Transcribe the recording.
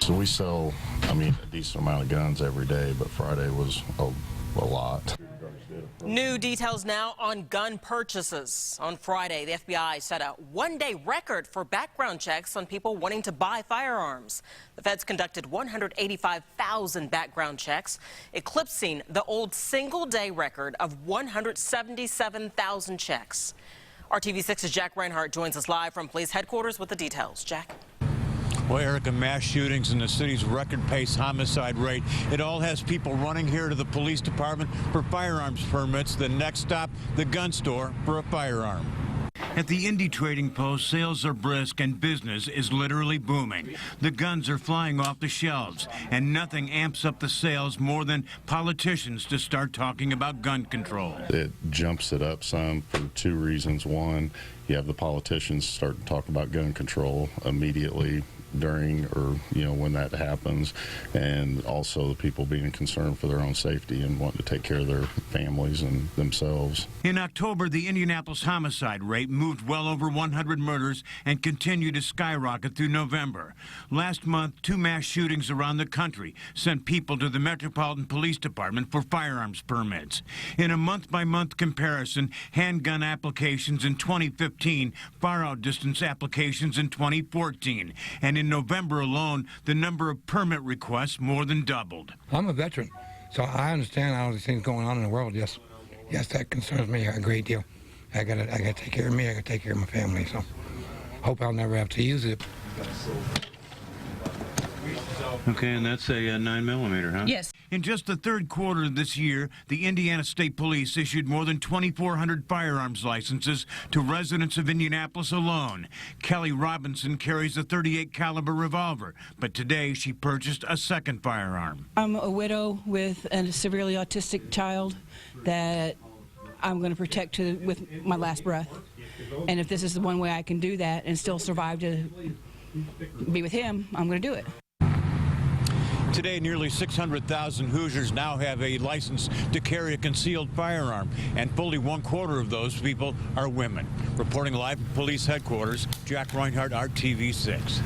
So we sell, I mean, a decent amount of guns every day, but Friday was a lot. New details now on gun purchases. On Friday, the FBI set a one-day record for background checks on people wanting to buy firearms. The feds conducted 185,000 background checks, eclipsing the old single-day record of 177,000 checks. RTV6's Jack Reinhardt joins us live from police headquarters with the details. Jack. Well, Erica, mass shootings and the city's record-pace homicide rate, it all has people running here to the police department for firearms permits. The next stop, the gun store for a firearm. At the Indy Trading Post, sales are brisk and business is literally booming. The guns are flying off the shelves, and nothing amps up the sales more than politicians to start talking about gun control. It jumps it up some for two reasons. One, you have the politicians start to talk about gun control immediately during or when that happens, and also the people being concerned for their own safety and wanting to take care of their families and themselves. In October, the Indianapolis homicide rate moved well over 100 murders and continued to skyrocket through November. Last month, 2 mass shootings around the country sent people to the Metropolitan Police Department for firearms permits. In a month-by-month comparison, handgun applications in 2015 far outdistanced applications in 2014, and in November alone, the number of permit requests more than doubled. I'm a veteran, so I understand all these things going on in the world. Yes, that concerns me a great deal. I gotta take care of me. I gotta take care of my family. So, hope I'll never have to use it. Okay, and that's a 9mm, huh? Yes. In just the third quarter of this year, the Indiana State Police issued more than 2,400 firearms licenses to residents of Indianapolis alone. Kelly Robinson carries a .38 caliber revolver, but today she purchased a second firearm. I'm a widow with a severely autistic child that I'm going to protect with my last breath. And if this is the one way I can do that and still survive to be with him, I'm going to do it. Today, nearly 600,000 Hoosiers now have a license to carry a concealed firearm, and fully 1/4 of those people are women. Reporting live from police headquarters, Jack Reinhardt, RTV6.